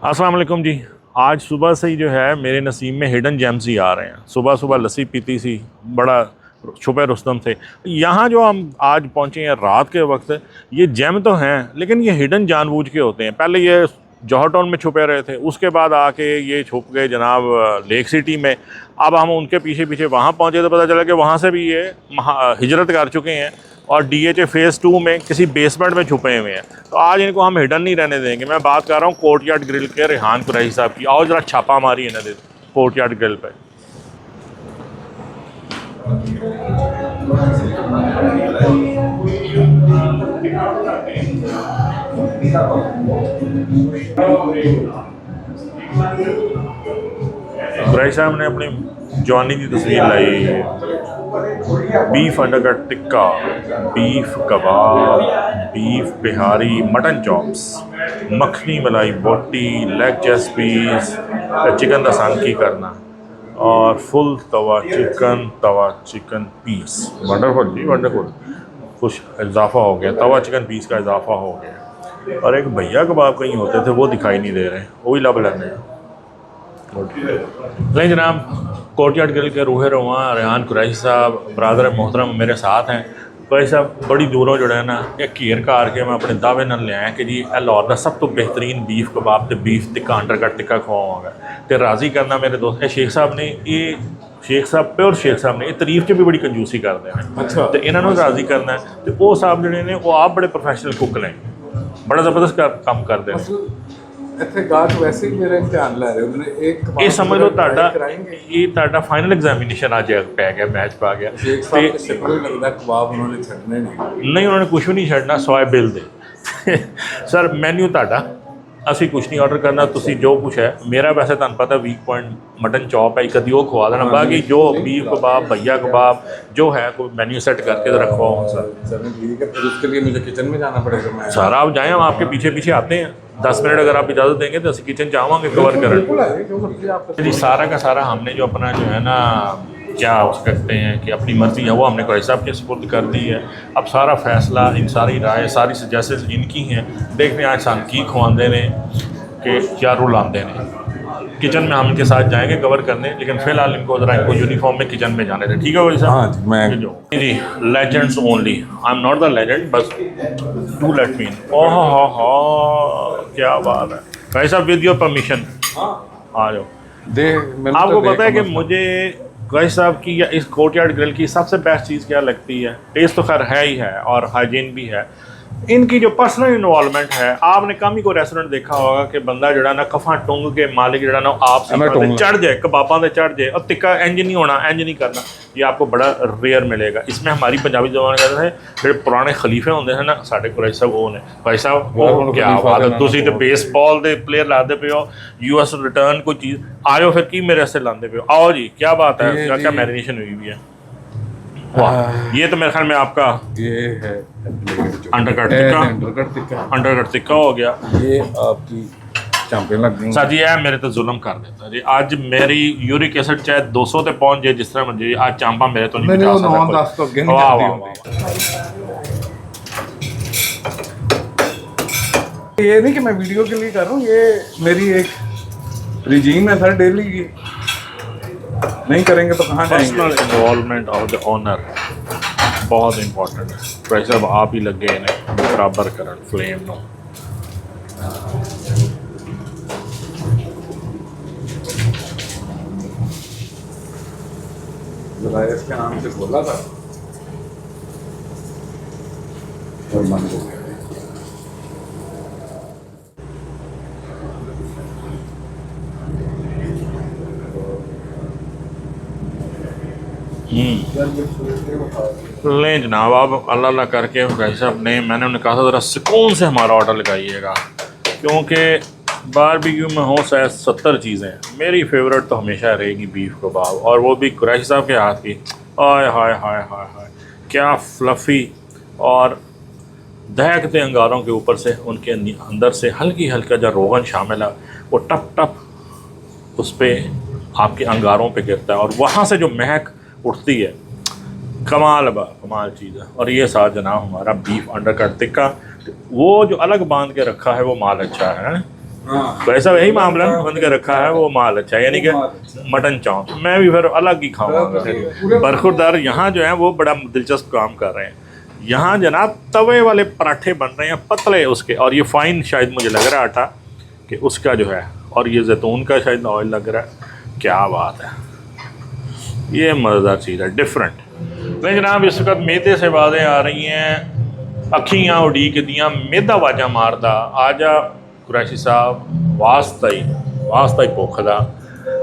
अस्सलाम वालेकुम जी। आज सुबह से ही जो है मेरे नसीब में हिडन जेम्स ही आ रहे हैं। सुबह सुबह लस्सी पीती सी, बड़ा छुपे रुस्तम थे। यहाँ जो हम आज पहुँचे हैं रात के वक्त, ये जेम तो हैं लेकिन ये हिडन जानबूझ के होते हैं। पहले ये जौहर टाउन में छुपे रहे थे, उसके बाद आके ये छुप गए जनाब लेक सिटी में। अब हम उनके पीछे पीछे वहाँ पहुँचे तो पता चला कि वहाँ से भी ये हिजरत कर चुके हैं और DHA फेज़ 2 में किसी बेसमेंट में छुपे हुए हैं। तो आज इनको हम हिडन नहीं रहने देंगे। मैं बात कर रहा हूँ कोर्टयार्ड ग्रिल के रेहान कुरैशी साहब की। आओ जरा छापा मारी है ना दे कोर्टयार्ड ग्रिल पे। कुरैशी साहब ने अपनी जवानी की तस्वीर लाई। Beef undercut tikka, beef kebab, beef Bihari, mutton chops, मखनी मलाई बोटी, लेग चेस्ट पीस, चिकन दसानकी करना और फुल तवा चिकन पीस। वंडरफुल जी वंडरफुल। कुछ इजाफा हो गया, तवा चिकन पीस का इजाफा हो गया। और एक भैया कबाब कहीं होते थे वो दिखाई नहीं दे रहे, वो ही लब लेने हैं। नहीं जनाब, कोर्टयार्ड ग्रिल के रूहे रवां रेहान कुरैशी साहब ब्रादर मोहतरम मेरे साथ हैं। कुरैशी साहब बड़ी दूरों जो है ना एक घेर कार के मैं अपने दावे नाल लिया कि जी लाहौर का सब तो बेहतरीन बीफ कबाब तो बीफ टिक्का अंडरकट टिक्का खवावांगा तो राज़ी करना मेरे दोस्त शेख साहब ने। ये शेख साहब प्योर शेख साहब ने तारीफ च भी बड़ी कंजूसी करते हैं। अच्छा, तो इन्होंने राज़ी करना है तो वो साहब जोड़े ने वो आप बड़े प्रोफैशनल कुक ने, बड़ा ज़बरदस्त काम करते हैं। ਇੱਥੇ ਗਾਹਕ ਵੈਸੇ ਹੀ ਮੇਰਾ ਇਮਤਿਹਾਨ ਲੈ ਰਹੇ ਹੁੰਦੇ ਨੇ। ਇਹ ਸਮਝ ਲਓ ਤੁਹਾਡਾ ਫਾਈਨਲ ਐਗਜ਼ਾਮੀਨੇਸ਼ਨ ਅੱਜ ਪੈ ਗਿਆ, ਮੈਚ ਪਾ ਗਿਆ। ਸ਼ੇਖ ਸਾਹਿਬ ਦੇ ਸਿਰ ਲੱਗਦਾ ਕਬਾਬ ਉਹਨਾਂ ਨੇ ਛੱਡਣੇ ਨਹੀਂ, ਉਹਨਾਂ ਨੇ ਕੁਝ ਵੀ ਨਹੀਂ ਛੱਡਣਾ ਸਵਾਏ ਬਿੱਲ ਦੇ। ਸਰ ਮੈਨੂ ਤੁਹਾਡਾ, ਅਸੀਂ ਕੁਛ ਨਹੀਂ ਆਰਡਰ ਕਰਨਾ, ਤੁਸੀਂ ਜੋ ਕੁਛ ਹੈ ਮੇਰਾ ਵੈਸੇ ਤੁਹਾਨੂੰ ਪਤਾ ਵੀਕ ਪੁਆਇੰਟ ਮਟਨ ਚੌਪ ਹੈ, ਕਦੀ ਉਹ ਖਵਾ ਦੇਣਾ। ਬਾਕੀ जो बीफ कबाब भैया कबाब जो है कोई मेन्यू सेट करके रखवा हो सर। ठीक है, फिर उसके लिए मुझे किचन में जाना पड़ेगा। सर आप जाएँ, हम आपके पीछे पीछे आते हैं। 10 मिनट अगर आप इजाज़त देंगे तो ਅਸੀਂ किचन जावांगे कवर करें जी। सारा का सारा हमने जो अपना जो है ना क्या कहते हैं कि अपनी मर्ज़ी है वो हमने कुरैशी साहब के सुपुर्द कर दी है। अब सारा फैसला, इन सारी राय, सारी सजेशन इनकी हैं। देखते हैं आज सान की खुआंदे ने कि क्या रूल आते हैं। किचन में हम इनके साथ जाएंगे कवर करने, लेकिन फ़िलहाल इनको ज़रा इनको यूनिफॉर्म में किचन में जाने दें। ठीक है भाई साहब? हाँ जी, मैं जी legends only. I am not the legend, बस डू लेट मी। ओह हो क्या बात है भाई साहब, विद योर परमिशन आ जाओ। आपको पता है कि मुझे कुरैशी साहब की या इस कोर्टयार्ड ग्रिल की सबसे बेस्ट चीज़ क्या लगती है? टेस्ट तो खैर है ही है और हाइजीन भी है, इनकी जो पर्सनल इन्वॉल्वमेंट है। आपने कम ही कोई रेस्टोरेंट देखा होगा कि बंदा जड़ा ना कफा टुंग के मालिक जड़ा ना आप चढ़ जाए, कबाबा से चढ़ जाए और टिक्का इंज नहीं होना, इंज नहीं करना। ये आपको बड़ा रेयर मिलेगा। इसमें हमारी पंजाबी जबान कहते थे जो पुराने खलीफे होंगे हैं ना साढ़े कुरैशी साहब वो ने। भाई साहब वो क्या बात है, तुसी तो बेसबॉल के प्लेयर लाते पे हो, US रिटर्न कोई चीज़ आयो फिर की मेरे से लाते पे हो। आओ जी, क्या बात है, क्या मैरिनेशन हुई हुई है। वाह, ये तो मेरे ख्याल में आपका ये है अंडरकट टिक्का हो गया। ये आपकी चांपे लग गई सर जी। है मेरे तो जुल्म कर देता जी। आज मेरी यूरिक एसिड चाहे 200 ते पहुंच जाए जिस तरह मर्जी, आज चांपा मेरे तो नहीं बचा सकता। वाह वाह वाह। ये नहीं कि मैं वीडियो के लिए कर रहा हूँ, ये मेरी एक रिजीम है सर डेली की। नहीं करेंगे तो कहाँ जाएंगे। Personal involvement of the owner बहुत इंपॉर्टेंट है। भाई साहब आप ही लगे इन्हें बराबर कर फ्लेम नो। इसके नाम से बोला था और मन हो गया। लें जनाब, आप अल्लाह करके भाई साहब ने, मैंने उन्हें कहा था ज़रा सुकून से हमारा ऑर्डर लगाइएगा, क्योंकि बारबेक्यू में हो शायद 70 चीज़ें। मेरी फेवरेट तो हमेशा रहेगी बीफ कबाब, और वो भी कुरैशी साहब के हाथ की। आय हाय हाय हाय हाय, क्या फ्लफ़ी और दहकते अंगारों के ऊपर से उनके अंदर से हल्की हल्का जो रोगन शामिल है वो टप टप उस पर आपके अंगारों पे गिरता है और वहाँ से जो महक उठती है, कमाल कमाल चीज़ है। और ये साथ जनाब हमारा बीफ अंडरकट टिक्का, वो जो अलग बांध के रखा है वो माल अच्छा है। हाँ। तो ऐसा वही मामला है, बंद के रखा है वो माल अच्छा है, यानी कि मटन चौंक मैं भी फिर अलग ही खाऊंगा। बरखुरदार यहाँ जो है वो बड़ा दिलचस्प काम कर रहे हैं। यहाँ जनाब तवे वाले पराठे बन रहे हैं पतले उसके, और ये फाइन शायद मुझे लग रहा है आटा कि उसका जो है, और ये जैतून का शायद ऑयल लग रहा है। क्या बात है, ये मज़ेदार चीज़ है, डिफरेंट। नहीं जनाब इस वक्त मैदे से आवाज़ें आ रही हैं, अखियाँ उड़ीक दियाँ, मैदा वाजा मारदा, आजा कुरैशी साहब वास्ता ही पोखदा।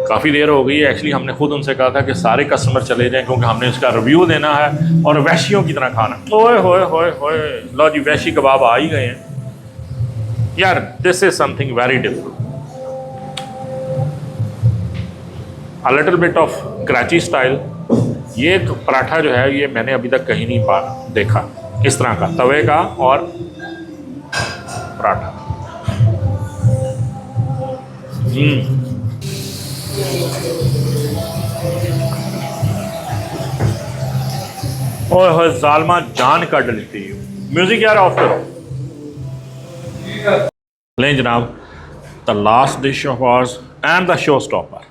काफ़ी देर हो गई है, एक्चुअली हमने खुद उनसे कहा था कि सारे कस्टमर चले जाएं क्योंकि हमने इसका रिव्यू देना है और वैशियों की तरह खाना। ओए होए होए होए, लो जी वैशी कबाब आ ही गए हैं यार। This is something very different, a little bit of Karachi style. ये एक पराठा जो है ये मैंने अभी तक कहीं नहीं देखा इस तरह का, तवे का और पराठा। ओए होए जालमा जान काट लेती है। म्यूजिक यार ऑफ करो। लें जनाब, the last dish of hours and the show stopper,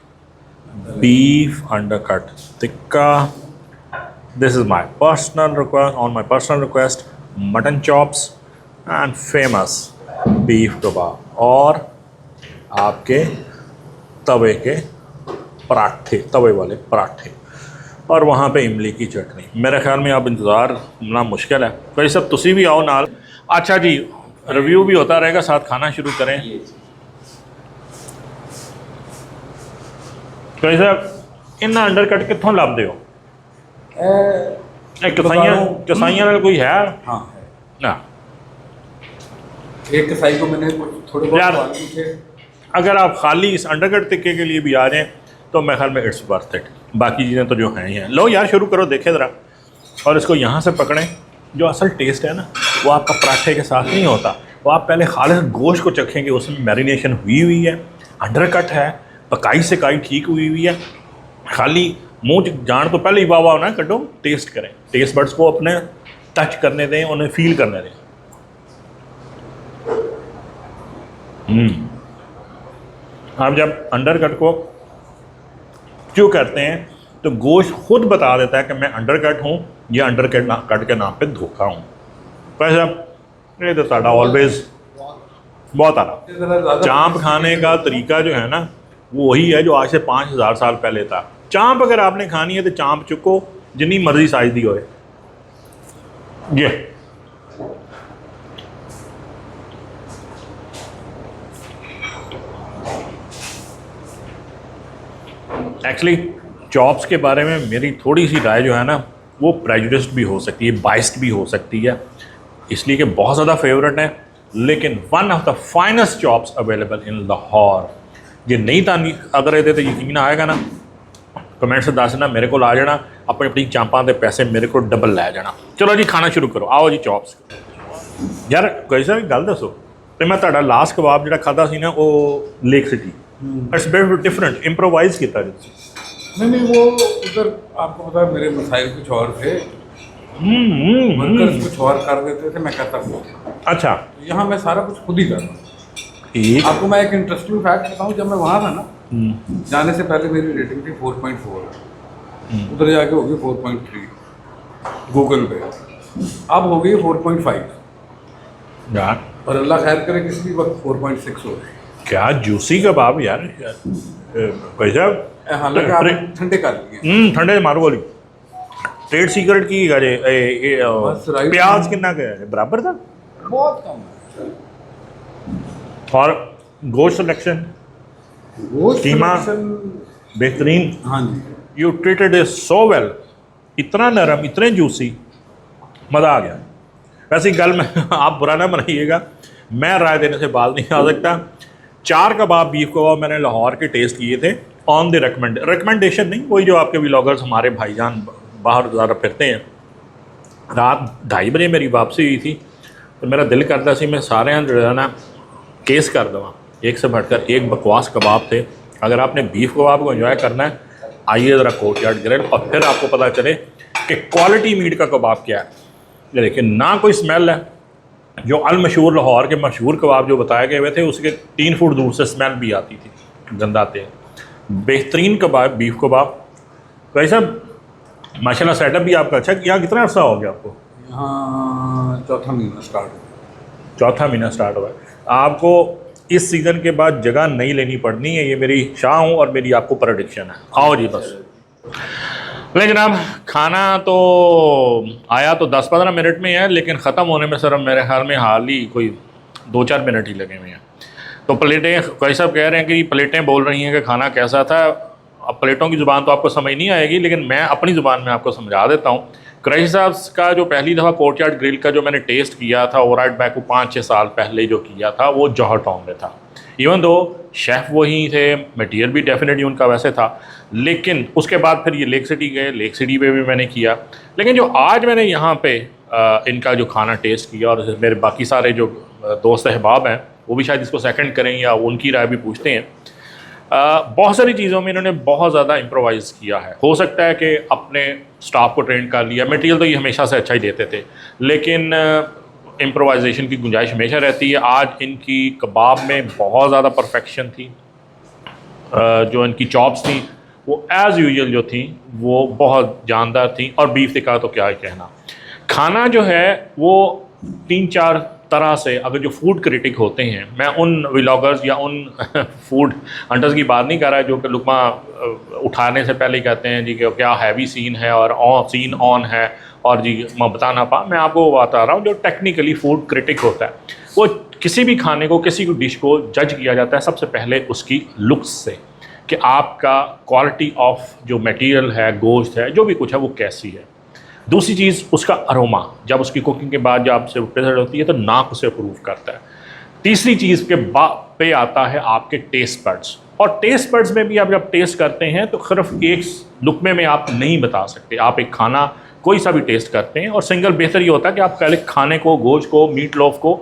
beef undercut tikka. This is my personal request, on my personal request, mutton chops and famous beef kebab और आपके तवे के पराठे, तवे वाले पराठे, और वहाँ पे इमली की चटनी। मेरे ख्याल में अब इंतज़ार होना मुश्किल है, कोई सब तुसी भी आओ नाल। अच्छा जी, रिव्यू भी होता रहेगा, साथ खाना शुरू करें। तो साहब इन्ना अंडरकट कितों लभदे हो? कसाइयां नाल कोई है? हाँ ना, एक कसाई को मैंने थोड़े बहुत यार थे। अगर आप खाली इस अंडरकट टिक्के के लिए भी आ जाएं तो मैं ख्याल में इट्स वर्थ इट। बाकी चीज़ें तो जो हैं ही हैं। लो यार शुरू करो, देखे ज़रा, और इसको यहाँ से पकड़ें। जो असल टेस्ट है ना वो आपका पराठे के साथ नहीं होता, वो आप पहले खालिस गोश्त को चखेंगे, उसमें मैरिनेशन हुई है, अंडरकट है, पकाई से काई ठीक हुई है। खाली मुंह जान तो पहले ही वाह होना, कटो टेस्ट करें, टेस्ट बड्स को अपने टच करने दें, उन्हें फील करने दें। आप जब अंडरकट को च्यू करते हैं तो गोश्त खुद बता देता है कि मैं अंडरकट हूँ या अंडरकट कट के नाम पे धोखा हूँ। वैसे ये तो साढ़ा ऑलवेज बहुत आला चाँप खाने का तरीका जो है ना वो वही है जो आज से 5000 साल पहले था। चाँप अगर आपने खानी है तो चाँप चुको जितनी मर्जी साइज दी होए। ये एक्चुअली चॉप्स के बारे में मेरी थोड़ी सी राय जो है ना वो प्रेजुडिस्ड भी हो सकती है, बाइस्ड भी हो सकती है, इसलिए कि बहुत ज़्यादा फेवरेट है, लेकिन one of the finest chops available in Lahore. ये नहीं था, अगर ये तो यकीन आएगा ना, कमेंट से दस देना, मेरे को आ जाना, अपनी अपनी चांपां के पैसे मेरे को डबल लै जाना। चलो जी खाना शुरू करो, आओ जी चॉप्स। यार कैसा भी गल दसो, तो मैं तुहाडा लास्ट कबाब जिहड़ा खादा सी ना वो lake city, it's very different, improvise किया नहीं वो उधर आपको पता है मेरे मसाइल कुछ और थे, वर्कर्स कुछ और कर देते थे, मैं करता था। अच्छा, यहाँ मैं सारा कुछ खुद ही कर रहा हूँ। आपको मैं एक इंटरेस्टिंग फैक्ट बताऊँ, जब मैं वहाँ था ना, जाने से पहले मेरी रेटिंग थी 4.4, उधर जाके हो गई 4.3 गूगल पे, अब हो गई 4.5 यार, और अल्लाह खैर करे किसी वक्त 4.6 हो गई। क्या जूसी कबाब यार, कैसा, हालांकि आपने ठंडे कर लिए, ठंडे मारो वाली ट्रेड सीक्रेट की गए प्याज कितना बराबर था, बहुत कम है। और गोश्त सिलेक्शन, कीमा बेहतरीन। हाँ जी, you treated it so well, इतना नरम, इतने जूसी, मज़ा आ गया। वैसे गल में आप बुरा ना बनाइएगा, मैं राय देने से बाल नहीं आ सकता। 4 कबाब बीफ कबाब मैंने लाहौर के टेस्ट किए थे ऑन द रिकमेंडेशन नहीं, वही जो आपके व्लॉगर्स हमारे भाईजान बाहर ज़्यादा फिरते हैं। रात 2:30 बजे मेरी वापसी हुई थी, तो मेरा दिल करता सी मैं सारे जो है ना केस कर दूँ, एक से बढ़कर एक बकवास कबाब थे। अगर आपने बीफ कबाब को एंजॉय करना है, आइए ज़रा कोर्टयार्ड ग्रिल, और फिर आपको पता चले कि क्वालिटी मीट का कबाब क्या है। ये देखिए, ना कोई स्मेल है, जो अल मशहूर लाहौर के मशहूर कबाब जो बताए गए हुए थे, उसके 3 फुट दूर से स्मेल भी आती थी, गंदा आते हैं। बेहतरीन कबाब, बीफ कबाब। भाई साहब माशाल्लाह सेटअप भी आपका अच्छा। यहाँ कितना अर्सा हो गया आपको? यहाँ चौथा महीना स्टार्ट हो गया। चौथा महीना स्टार्ट हुआ है। आपको इस सीज़न के बाद जगह नहीं लेनी पड़नी है, ये मेरी शाह हूँ और मेरी आपको प्रेडिक्शन है। आओ जी बस। ले जनाब, खाना तो आया तो 10-15 मिनट में है, लेकिन ख़त्म होने में सिर्फ मेरे ख्याल में हाल ही कोई 2-4 मिनट ही लगे हुए हैं। तो प्लेटें, कई साहब कह रहे हैं कि प्लेटें बोल रही हैं कि खाना कैसा था। अब प्लेटों की ज़ुबान तो आपको समझ नहीं आएगी, लेकिन मैं अपनी ज़ुबान में आपको समझा देता हूँ। क्रैशी साहब का जो पहली दफ़ा कोर्टयार्ड ग्रिल का जो मैंने टेस्ट किया था, वो राइट बैक 5-6 साल पहले जो किया था, वो जौहर टाउन में था। इवन दो शेफ़ वही थे, मटीरियल भी डेफिनेटली उनका वैसे था, लेकिन उसके बाद फिर ये लेक सिटी गए, लेक सिटी पे भी मैंने किया। लेकिन जो आज मैंने यहाँ पे इनका जो खाना टेस्ट किया, और मेरे बाकी सारे जो दोस्त अहबाब हैं वो भी शायद इसको सेकंड करें या उनकी राय भी पूछते हैं, बहुत सारी चीज़ों में इन्होंने बहुत ज़्यादा इम्प्रोवाइज़ किया है। हो सकता है कि अपने स्टाफ को ट्रेन कर लिया, मटेरियल तो ये हमेशा से अच्छा ही देते थे, लेकिन इम्प्रोवाइजेशन की गुंजाइश हमेशा रहती है। आज इनकी कबाब में बहुत ज़्यादा परफेक्शन थी। जो इनकी चॉप्स थी वो एज़ यूजुअल जो थी वो बहुत जानदार थी, और बीफ टिक्का तो क्या ही कहना। खाना जो है वो 3-4 तरह से, अगर जो फूड क्रिटिक होते हैं, मैं उन व्लॉगर्स या उन फूड हंटर्स की बात नहीं कर रहा जो कि लुकमा उठाने से पहले ही कहते हैं जी कि क्या हैवी सीन है और सीन ऑन है और जी मैं बता ना पा। मैं आपको बता रहा हूँ जो टेक्निकली फूड क्रिटिक होता है, वो किसी भी खाने को, किसी भी डिश को जज किया जाता है सबसे पहले उसकी लुक्स से, कि आपका क्वालिटी ऑफ जो मटेरियल है, गोश्त है, जो भी कुछ है वो कैसी है। दूसरी चीज़ उसका अरोमा, जब उसकी कुकिंग के बाद जब आपसे प्रेजेंट होती है तो नाक उसे अप्रूव करता है। तीसरी चीज़ के पे आता है आपके टेस्ट बड्स, और टेस्ट बड्स में भी आप जब टेस्ट करते हैं तो सिर्फ एक लुकमे में आप नहीं बता सकते। आप एक खाना कोई सा भी टेस्ट करते हैं, और सिंगल बेहतर ये होता है कि आप पहले खाने को, गोश्त को, मीट लोफ को,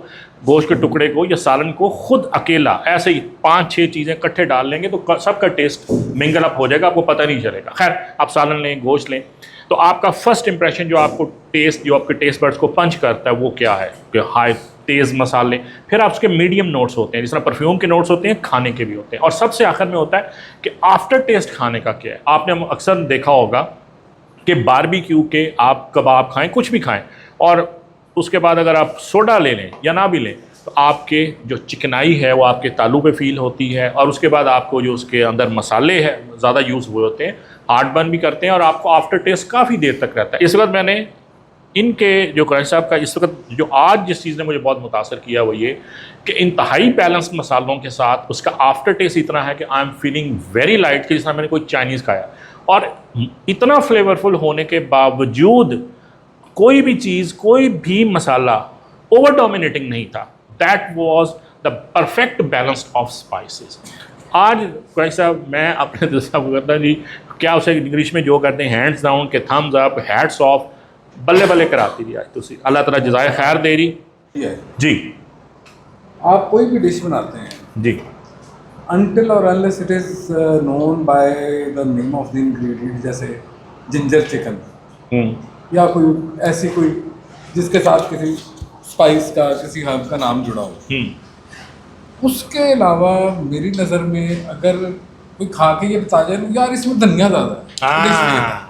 गोश्त के टुकड़े को या सालन को खुद अकेला ऐसे ही 5-6 चीज़ें इकट्ठे डाल लेंगे तो सबका टेस्ट मिंगल अप हो जाएगा, आपको पता नहीं चलेगा। खैर, आप सालन लें, गोश्त लें, तो आपका फर्स्ट इंप्रेशन जो आपको टेस्ट, जो आपके टेस्ट बड्स को पंच करता है वो क्या है कि हाई तेज़ मसाले। फिर आप उसके मीडियम नोट्स होते हैं, जिस तरह परफ्यूम के नोट्स होते हैं, खाने के भी होते हैं। और सबसे आखिर में होता है कि आफ्टर टेस्ट खाने का क्या है। आपने अक्सर देखा होगा कि बारबेक्यू के आप कबाब खाएं, कुछ भी खाएं, और उसके बाद अगर आप सोडा ले लें या ना भी लें तो आपके जो चिकनाई है वो आपके तालू पे फील होती है, और उसके बाद आपको जो उसके अंदर मसाले हैं ज़्यादा यूज़ हुए होते हैं, हार्ट बर्न भी करते हैं, और आपको आफ्टर टेस्ट काफ़ी देर तक रहता है। इस वक्त मैंने इनके जो क्रैशी साहब का इस वक्त जो आज जिस चीज़ ने मुझे बहुत मुतासर किया वो ये कि इंतहाई बैलेंस्ड मसालों के साथ उसका आफ्टर टेस्ट इतना है कि I am feeling very light, कि जिस तरह मैंने कोई चाइनीज़ खाया, और इतना फ्लेवरफुल होने के बावजूद कोई भी चीज़, कोई भी मसाला ओवर डोमिनेटिंग नहीं था। That was the perfect balance of spices. आज क्रैशी साहब, मैं अपने दिल से करता जी, क्या उसे इंग्लिश में जो करते हैं हैंड्स डाउन के थम्स अप, हैट्स ऑफ, बल्ले बल्ले कराती थी आज तो। अल्लाह ताला जज़ाए खैर दे रही जी। आप कोई भी डिश बनाते हैं जी, until or unless it is known by the name of the ingredient, जैसे जिंजर चिकन या कोई ऐसी कोई जिसके साथ किसी स्पाइस का, किसी हर्ब का नाम जुड़ा हो, उसके अलावा मेरी नज़र में अगर कोई खा के ये बता जाए यार इसमें धनिया ज़्यादा है,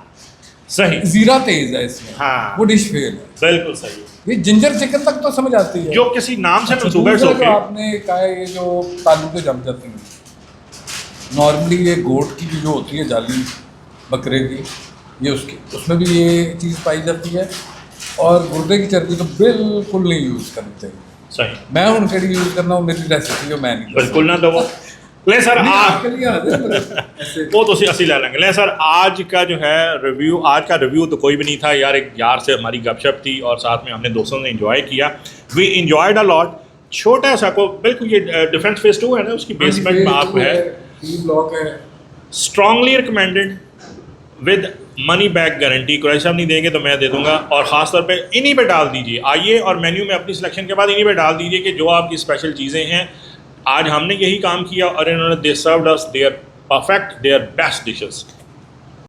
सही, जीरा तेज है इसमें, वो डिश फेल है। बिल्कुल सही। ये जिंजर चिकन तक तो समझ आती है, जो किसी नाम से दूसरा जो आपने कहा है, ये जो तालू पे जम जाते हैं, नॉर्मली ये गोट की जो होती है जाली, बकरे की, ये उसकी उसमें भी ये चीज़ पाई जाती है, और गुर्दे की चर्बी तो बिल्कुल नहीं यूज़ करनी चाहिए। सही, मैं उनके लिए यूज़ करना हूँ, मेरी रेसिपी है, मैं नहीं बिल्कुल ना दो ले सर। वो तो असली ले लेंगे। ले सर, आज का जो है रिव्यू, आज का रिव्यू तो कोई भी नहीं था यार, एक यार से हमारी गपशप थी और साथ में हमने दोस्तों ने एंजॉय किया। We enjoyed a lot. छोटा सा को बिल्कुल ये डिफरेंस फेस 2 है ना, उसकी बेसमेंट में आप है, ब्लॉक है, strongly recommended with money back guarantee. क्रैशी साहब नहीं देंगे तो मैं दे दूंगा, और ख़ास तौर पे इन्हीं पे डाल दीजिए। आइए और मेन्यू में अपनी सिलेक्शन के बाद इन्हीं पे डाल दीजिए कि जो आपकी स्पेशल चीज़ें हैं। आज हमने यही काम किया और इन्होंने they served us their perfect, their best dishes.